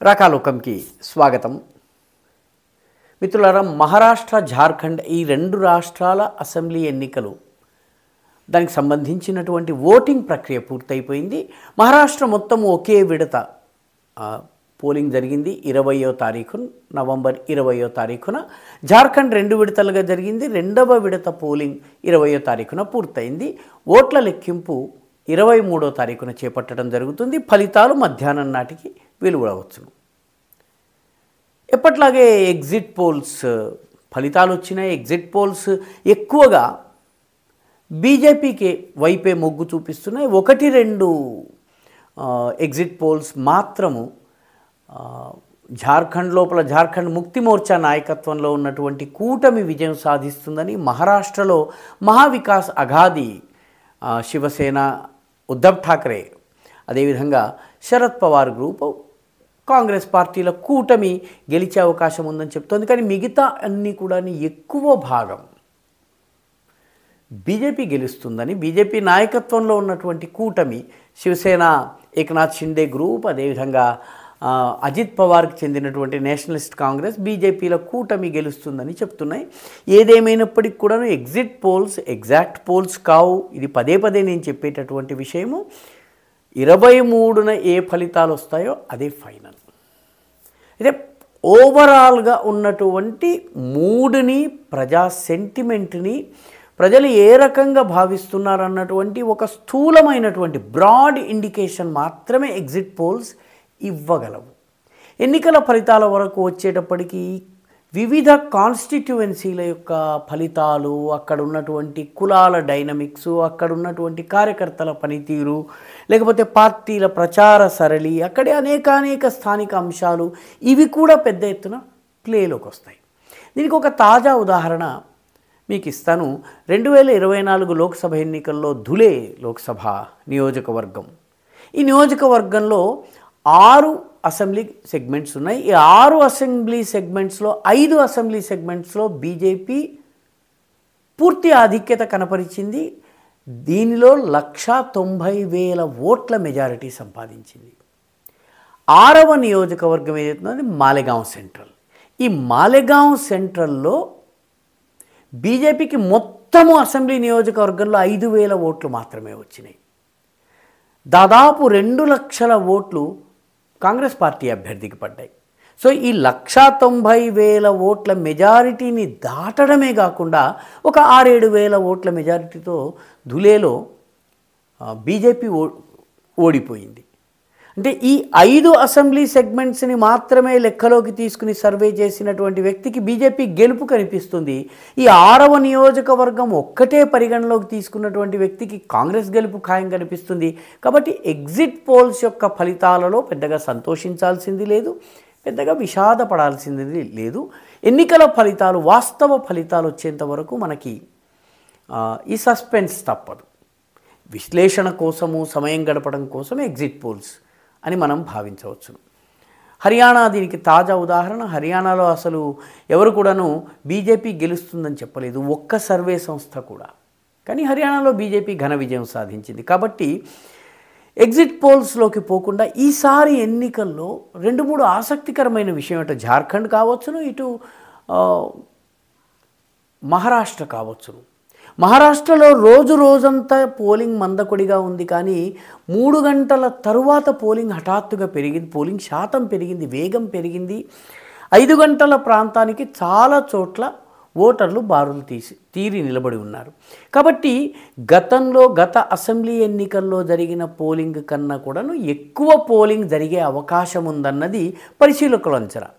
రాకాలోకంకి స్వాగతం. మిత్రులారా, మహారాష్ట్ర, జార్ఖండ్ ఈ రెండు రాష్ట్రాల అసెంబ్లీ ఎన్నికలు దానికి సంబంధించినటువంటి ఓటింగ్ ప్రక్రియ పూర్తయిపోయింది. మహారాష్ట్ర మొత్తం ఒకే విడత పోలింగ్ జరిగింది 20వ తారీఖు నవంబర్ 20వ తారీఖున. జార్ఖండ్ 2 విడతలుగా జరిగింది. రెండవ విడత పోలింగ్ 20వ తారీఖున పూర్తయింది. ఓట్ల లెక్కింపు 23వ తారీఖున చేపట్టడం జరుగుతుంది. ఫలితాలు మధ్యాహ్నం నాటికి వెలువడవచ్చును. ఎప్పట్లాగే ఎగ్జిట్ పోల్స్ ఫలితాలు వచ్చినాయి. ఎగ్జిట్ పోల్స్ ఎక్కువగా బీజేపీకి వైపే మొగ్గు చూపిస్తున్నాయి. 1-2 ఎగ్జిట్ పోల్స్ మాత్రము జార్ఖండ్ లోపల జార్ఖండ్ ముక్తి మోర్చా నాయకత్వంలో ఉన్నటువంటి కూటమి విజయం సాధిస్తుందని, మహారాష్ట్రలో మహావికాస్ అఘాదీ శివసేన ఉద్ధవ్ ఠాక్రే, అదేవిధంగా శరద్ పవార్ గ్రూపు కాంగ్రెస్ పార్టీల కూటమి గెలిచే అవకాశం ఉందని చెప్తోంది. కానీ మిగతా అన్నీ కూడా ఎక్కువ భాగం బీజేపీ గెలుస్తుందని, బీజేపీ నాయకత్వంలో ఉన్నటువంటి కూటమి శివసేన ఏకనాథ్ షిండే గ్రూప్, అదేవిధంగా అజిత్ పవార్కి చెందినటువంటి నేషనలిస్ట్ కాంగ్రెస్, బీజేపీల కూటమి గెలుస్తుందని చెప్తున్నాయి. ఏదేమైనప్పటికీ కూడా ఎగ్జిట్ పోల్స్ ఎగ్జాక్ట్ పోల్స్ కావు. ఇది పదే పదే నేను చెప్పేటటువంటి విషయము. 23న ఏ ఫలితాలు వస్తాయో అదే ఫైనల్. అయితే ఓవరాల్గా ఉన్నటువంటి మూడ్ని, ప్రజా సెంటిమెంట్ని, ప్రజలు ఏ రకంగా భావిస్తున్నారన్నటువంటి ఒక స్థూలమైనటువంటి బ్రాడ్ ఇండికేషన్ మాత్రమే ఎగ్జిట్ పోల్స్ ఇవ్వగలవు. ఎన్నికల ఫలితాల వరకు వచ్చేటప్పటికీ వివిధ కాన్స్టిట్యువెన్సీల యొక్క ఫలితాలు, అక్కడ ఉన్నటువంటి కులాల డైనమిక్స్, అక్కడ ఉన్నటువంటి కార్యకర్తల పనితీరు, లేకపోతే పార్టీల ప్రచార సరళి, అక్కడే అనేక స్థానిక అంశాలు, ఇవి కూడా పెద్ద ఎత్తున ప్లేలోకి వస్తాయి. దీనికి ఒక తాజా ఉదాహరణ మీకు ఇస్తాను. 2024 లోక్సభ ఎన్నికల్లో ధులే లోక్సభ నియోజకవర్గం, ఈ నియోజకవర్గంలో 6 అసెంబ్లీ సెగ్మెంట్స్ ఉన్నాయి. ఈ 6 అసెంబ్లీ సెగ్మెంట్స్లో 5 అసెంబ్లీ సెగ్మెంట్స్లో బీజేపీ పూర్తి ఆధిక్యత కనపరిచింది. దీనిలో 1,90,000 ఓట్ల మెజారిటీ సంపాదించింది. 6వ నియోజకవర్గం ఏదైతుందో మాలెగావ్ సెంట్రల్. ఈ మాలెగావ్ సెంట్రల్లో బీజేపీకి మొత్తము అసెంబ్లీ నియోజకవర్గంలో 5,000 ఓట్లు మాత్రమే వచ్చినాయి. దాదాపు 2 లక్షల ఓట్లు కాంగ్రెస్ పార్టీ అభ్యర్థికి పడ్డాయి. సో ఈ 1,90,000 ఓట్ల మెజారిటీని దాటడమే కాకుండా ఒక 6-7 ఓట్ల మెజారిటీతో ధులేలో బీజేపీ ఓడిపోయింది. అంటే ఈ 5 అసెంబ్లీ సెగ్మెంట్స్ని మాత్రమే లెక్కలోకి తీసుకుని సర్వే చేసినటువంటి వ్యక్తికి బీజేపీ గెలుపు కనిపిస్తుంది. ఈ 6వ నియోజకవర్గం ఒక్కటే పరిగణలోకి తీసుకున్నటువంటి వ్యక్తికి కాంగ్రెస్ గెలుపు ఖాయం కనిపిస్తుంది. కాబట్టి ఎగ్జిట్ పోల్స్ యొక్క ఫలితాలలో పెద్దగా సంతోషించాల్సింది లేదు, పెద్దగా విషాదపడాల్సింది లేదు. ఎన్నికల ఫలితాలు, వాస్తవ ఫలితాలు వచ్చేంత వరకు మనకి ఈ సస్పెన్స్ తప్పదు. విశ్లేషణ కోసము, సమయం గడపడం కోసం ఎగ్జిట్ పోల్స్ అని మనం భావించవచ్చు. హర్యానా దీనికి తాజా ఉదాహరణ. హర్యానాలో అసలు ఎవరు కూడాను బీజేపీ గెలుస్తుందని చెప్పలేదు, ఒక్క సర్వే సంస్థ కూడా. కానీ హర్యానాలో బీజేపీ ఘన విజయం సాధించింది. కాబట్టి ఎగ్జిట్ పోల్స్లోకి పోకుండా ఈసారి ఎన్నికల్లో 2-3 ఆసక్తికరమైన విషయం, ఇటు జార్ఖండ్ కావచ్చును, ఇటు మహారాష్ట్ర కావచ్చును. మహారాష్ట్రలో రోజంతా పోలింగ్ మందకొడిగా ఉంది. కానీ 3 గంటల తరువాత పోలింగ్ హఠాత్తుగా పెరిగింది, పోలింగ్ శాతం పెరిగింది, వేగం పెరిగింది. 5 గంటల ప్రాంతానికి చాలా చోట్ల ఓటర్లు బారులు తీరి నిలబడి ఉన్నారు. కాబట్టి గత అసెంబ్లీ ఎన్నికల్లో జరిగిన పోలింగ్ కన్నా కూడాను ఎక్కువ పోలింగ్ జరిగే అవకాశం ఉందన్నది పరిశీలకుల అంచనా.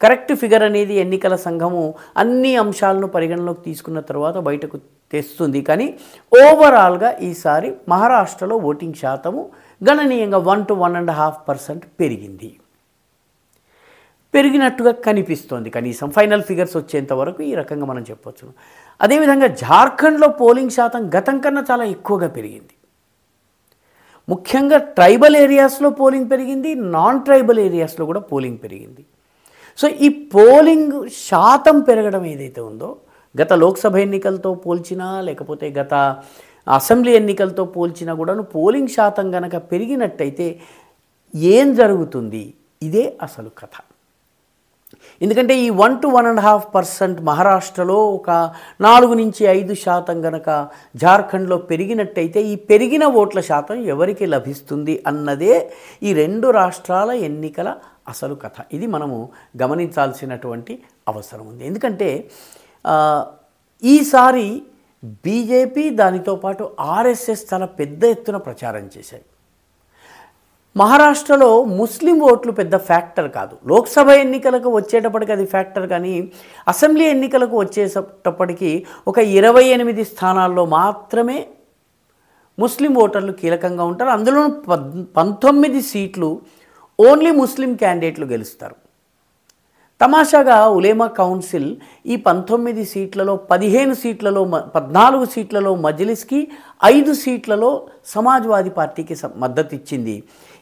కరెక్ట్ ఫిగర్ అనేది ఎన్నికల సంఘము అన్ని అంశాలను పరిగణలోకి తీసుకున్న తర్వాత బయటకు తెస్తుంది. కానీ ఓవరాల్గా ఈసారి మహారాష్ట్రలో ఓటింగ్ శాతము గణనీయంగా 1-1.5% పెరిగినట్టుగా కనిపిస్తోంది. కనీసం ఫైనల్ ఫిగర్స్ వచ్చేంత వరకు ఈ రకంగా మనం చెప్పవచ్చు. అదేవిధంగా జార్ఖండ్లో పోలింగ్ శాతం గతం కన్నా చాలా ఎక్కువగా పెరిగింది. ముఖ్యంగా ట్రైబల్ ఏరియాస్లో పోలింగ్ పెరిగింది, నాన్ ట్రైబల్ ఏరియాస్లో కూడా పోలింగ్ పెరిగింది. సో ఈ పోలింగ్ శాతం పెరగడం ఏదైతే ఉందో, గత లోక్సభ ఎన్నికలతో పోల్చినా, లేకపోతే గత అసెంబ్లీ ఎన్నికలతో పోల్చినా కూడాను పోలింగ్ శాతం కనుక పెరిగినట్టయితే ఏం జరుగుతుంది, ఇదే అసలు కథ. ఎందుకంటే ఈ 1 to 1.5% మహారాష్ట్రలో ఒక 4 నుంచి 5% గనక జార్ఖండ్లో పెరిగినట్టయితే ఈ పెరిగిన ఓట్ల శాతం ఎవరికి లభిస్తుంది అన్నదే ఈ 2 రాష్ట్రాల ఎన్నికల అసలు కథ. ఇది మనము గమనించాల్సినటువంటి అవసరం ఉంది. ఎందుకంటే ఈసారి బీజేపీ దానితో పాటు ఆర్ఎస్ఎస్ చాలా పెద్ద ఎత్తున ప్రచారం చేశాయి. మహారాష్ట్రలో ముస్లిం ఓట్లు పెద్ద ఫ్యాక్టర్ కాదు. లోక్సభ ఎన్నికలకు వచ్చేటప్పటికి అది ఫ్యాక్టర్, కానీ అసెంబ్లీ ఎన్నికలకు వచ్చేటప్పటికి ఒక 28 స్థానాల్లో మాత్రమే ముస్లిం ఓటర్లు కీలకంగా ఉంటారు. అందులో 19 సీట్లు ఓన్లీ ముస్లిం క్యాండిడేట్లు గెలుస్తారు. తమాషాగా ఉలేమా కౌన్సిల్ ఈ 19 సీట్లలో 15 సీట్లలో 14 సీట్లలో మజ్లిస్కి, 5 సీట్లలో సమాజ్వాదీ పార్టీకి మద్దతు ఇచ్చింది.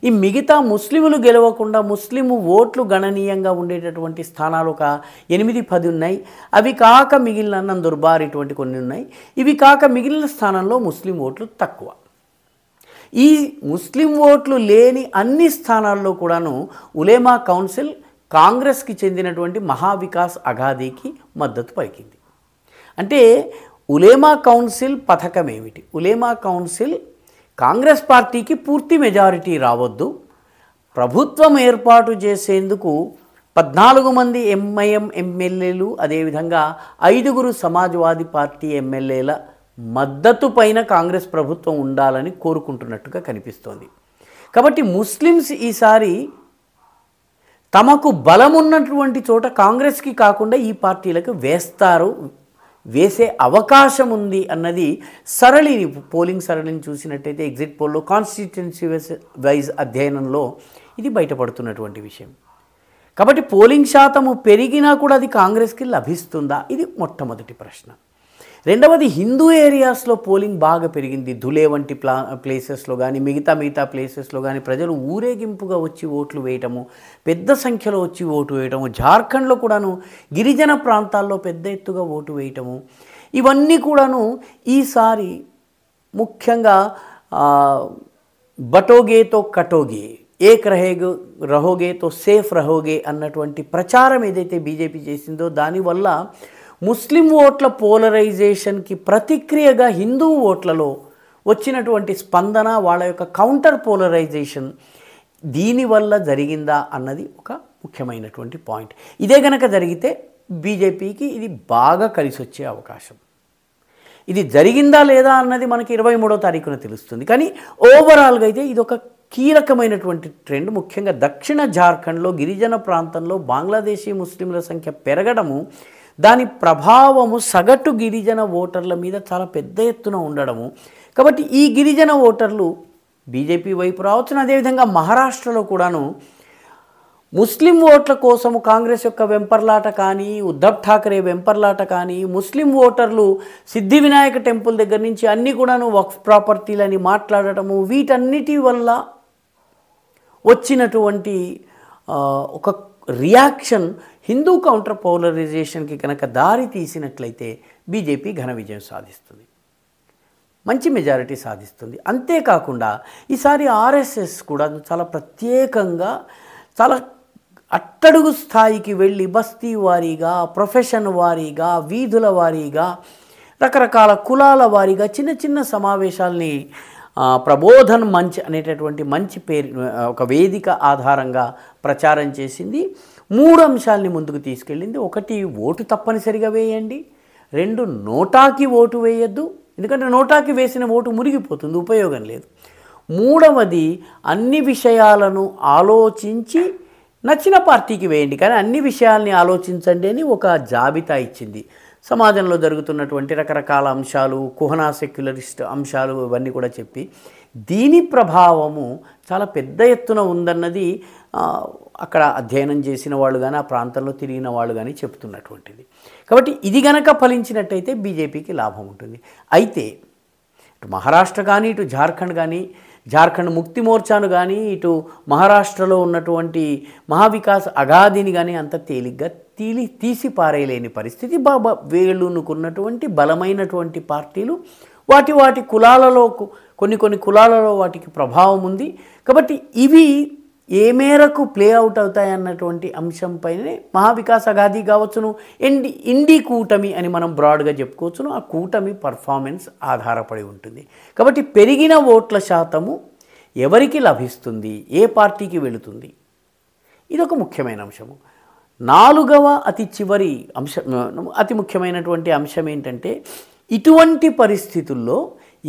ఈ మిగతా ముస్లింలు గెలవకుండా ముస్లిం ఓట్లు గణనీయంగా ఉండేటటువంటి స్థానాలు ఒక 8-10 ఉన్నాయి. అవి కాక మిగిలిన నందుర్బార్ ఇటువంటి కొన్ని ఉన్నాయి. ఇవి కాక మిగిలిన స్థానంలో ముస్లిం ఓట్లు తక్కువ. ఈ ముస్లిం ఓట్లు లేని అన్ని స్థానాల్లో కూడాను ఉలేమా కౌన్సిల్ కాంగ్రెస్కి చెందినటువంటి మహావికాస్ అఘాదీకి మద్దతు పలికింది. అంటే ఉలేమా కౌన్సిల్ పథకం ఏమిటి? ఉలేమా కౌన్సిల్ కాంగ్రెస్ పార్టీకి పూర్తి మెజారిటీ రావద్దు, ప్రభుత్వం ఏర్పాటు చేసేందుకు 14 మంది ఎంఐఎం ఎమ్మెల్యేలు, అదేవిధంగా 5 సమాజ్వాదీ పార్టీ ఎమ్మెల్యేల మద్దతు పైన కాంగ్రెస్ ప్రభుత్వం ఉండాలని కోరుకుంటున్నట్టుగా కనిపిస్తోంది. కాబట్టి ముస్లిమ్స్ ఈసారి తమకు బలం ఉన్నటువంటి చోట కాంగ్రెస్కి కాకుండా ఈ పార్టీలకు వేసే అవకాశం ఉంది అన్నది పోలింగ్ సరళిని చూసినట్టయితే ఎగ్జిట్ పోల్లో కాన్స్టిట్యుయెన్సీ వైజ్ అధ్యయనంలో ఇది బయటపడుతున్నటువంటి విషయం. కాబట్టి పోలింగ్ శాతము పెరిగినా కూడా అది కాంగ్రెస్కి లభిస్తుందా? ఇది మొట్టమొదటి ప్రశ్న. రెండవది, హిందూ ఏరియాస్లో పోలింగ్ బాగా పెరిగింది. ధులే వంటి ప్లేసెస్లో కానీ మిగతా ప్లేసెస్లో కానీ ప్రజలు ఊరేగింపుగా వచ్చి ఓట్లు వేయటము, పెద్ద సంఖ్యలో వచ్చి ఓటు వేయటము, జార్ఖండ్లో కూడాను గిరిజన ప్రాంతాల్లో పెద్ద ఎత్తుగా ఓటు వేయటము, ఇవన్నీ కూడాను ఈసారి ముఖ్యంగా బటోగే తో కటోగే, ఏక్ రహోగే తో సేఫ్ రహోగే అన్నటువంటి ప్రచారం ఏదైతే బీజేపీ చేసిందో దానివల్ల ముస్లిం ఓట్ల పోలరైజేషన్కి ప్రతిక్రియగా హిందూ ఓట్లలో వచ్చినటువంటి స్పందన, వాళ్ళ యొక్క కౌంటర్ పోలరైజేషన్ దీనివల్ల జరిగిందా అన్నది ఒక ముఖ్యమైనటువంటి పాయింట్. ఇదే గనక జరిగితే బీజేపీకి ఇది బాగా కలిసి వచ్చే అవకాశం. ఇది జరిగిందా లేదా అన్నది మనకి 23వ తారీఖున తెలుస్తుంది. కానీ ఓవరాల్గా అయితే ఇది ఒక కీలకమైనటువంటి ట్రెండ్. ముఖ్యంగా దక్షిణ జార్ఖండ్లో గిరిజన ప్రాంతంలో బంగ్లాదేశీ ముస్లింల సంఖ్య పెరగడము, దాని ప్రభావము సగటు గిరిజన ఓటర్ల మీద చాలా పెద్ద ఎత్తున ఉండడము. కాబట్టి ఈ గిరిజన ఓటర్లు బీజేపీ వైపు రావచ్చును. అదేవిధంగా మహారాష్ట్రలో కూడాను ముస్లిం ఓట్ల కోసము కాంగ్రెస్ యొక్క వెంపర్లాట కానీ, ఉద్ధవ్ ఠాకరే వెంపర్లాట కానీ, ముస్లిం ఓటర్లు సిద్ధి వినాయక టెంపుల్ దగ్గర నుంచి అన్నీ కూడాను వక్ఫ్ ప్రాపర్టీలని మాట్లాడటము, వీటన్నిటి వల్ల వచ్చినటువంటి ఒక రియాక్షన్ హిందూ కౌంటర్ పోలరైజేషన్కి కనుక దారి తీసినట్లయితే బీజేపీ ఘన విజయం సాధిస్తుంది, మంచి మెజారిటీ సాధిస్తుంది. అంతేకాకుండా ఈసారి ఆర్ఎస్ఎస్ కూడా చాలా ప్రత్యేకంగా చాలా అట్టడుగు స్థాయికి వెళ్ళి బస్తీ వారీగా, ప్రొఫెషన్ వారీగా, వీధుల వారీగా, రకరకాల కులాల వారీగా చిన్న చిన్న సమావేశాల్ని ప్రబోధన్ మంచ్ అనేటటువంటి మంచి పేరు ఒక వేదిక ఆధారంగా ప్రచారం చేసింది. 3 అంశాలని ముందుకు తీసుకెళ్ళింది. 1, ఓటు తప్పనిసరిగా వేయండి. 2, నోటాకి ఓటు వేయద్దు, ఎందుకంటే నోటాకి వేసిన ఓటు మురిగిపోతుంది, ఉపయోగం లేదు. 3వది, అన్ని విషయాలను ఆలోచించి నచ్చిన పార్టీకి వేయండి, కానీ అన్ని విషయాల్ని ఆలోచించండి అని ఒక జాబితా ఇచ్చింది. సమాజంలో జరుగుతున్నటువంటి రకరకాల అంశాలు, కుహనా సెక్యులరిస్ట్ అంశాలు ఇవన్నీ కూడా చెప్పి దీని ప్రభావము చాలా పెద్ద ఎత్తున ఉందన్నది అక్కడ అధ్యయనం చేసిన వాళ్ళు కానీ, ఆ ప్రాంతంలో తిరిగిన వాళ్ళు కానీ చెప్తున్నటువంటిది. కాబట్టి ఇది గనక ఫలించినట్టయితే బీజేపీకి లాభం ఉంటుంది. అయితే ఇటు మహారాష్ట్ర కానీ, ఇటు జార్ఖండ్ కానీ, జార్ఖండ్ ముక్తి మోర్చాను కానీ, ఇటు మహారాష్ట్రలో ఉన్నటువంటి మహావికాస్ అఘాదీని కానీ అంత తేలిగ్గా తీసి పారేయలేని పరిస్థితి. వేళ్ళునుకున్నటువంటి బలమైనటువంటి పార్టీలు వాటి కులాలలో కొన్ని కులాలలో వాటికి ప్రభావం ఉంది. కాబట్టి ఇవి ఏ మేరకు ప్లే అవుట్ అవుతాయన్నటువంటి అంశంపైనే మహావికాస్ అఘాదీ కావచ్చును, ఇండి కూటమి అని మనం బ్రాడ్గా చెప్పుకోవచ్చును, ఆ కూటమి పర్ఫార్మెన్స్ ఆధారపడి ఉంటుంది. కాబట్టి పెరిగిన ఓట్ల శాతము ఎవరికి లభిస్తుంది, ఏ పార్టీకి వెళుతుంది, ఇదొక ముఖ్యమైన అంశము. నాలుగవ అతి ముఖ్యమైనటువంటి అంశం ఏంటంటే, ఇటువంటి పరిస్థితుల్లో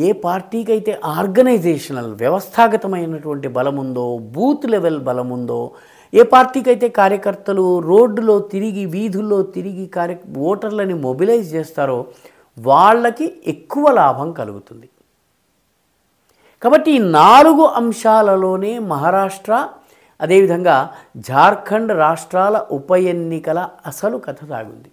ఏ పార్టీకి అయితే ఆర్గనైజేషనల్ వ్యవస్థాగతమైనటువంటి బలం ఉందో, బూత్ లెవెల్ బలం ఉందో, ఏ పార్టీకి అయితే కార్యకర్తలు రోడ్డులో తిరిగి, వీధుల్లో తిరిగి ఓటర్లని మొబిలైజ్ చేస్తారో వాళ్ళకి ఎక్కువ లాభం కలుగుతుంది. కాబట్టి ఈ 4 అంశాలలోనే మహారాష్ట్ర, అదేవిధంగా జార్ఖండ్ రాష్ట్రాల ఉప ఎన్నికల అసలు కథ సాగుంది.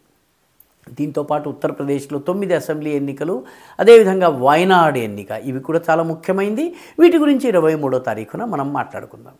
దీంతోపాటు ఉత్తరప్రదేశ్లో 9 అసెంబ్లీ ఎన్నికలు, అదేవిధంగా వయనాడ్ ఎన్నిక, ఇవి కూడా చాలా ముఖ్యమైనది. వీటి గురించి 23వ తారీఖున మనం మాట్లాడుకుందాం.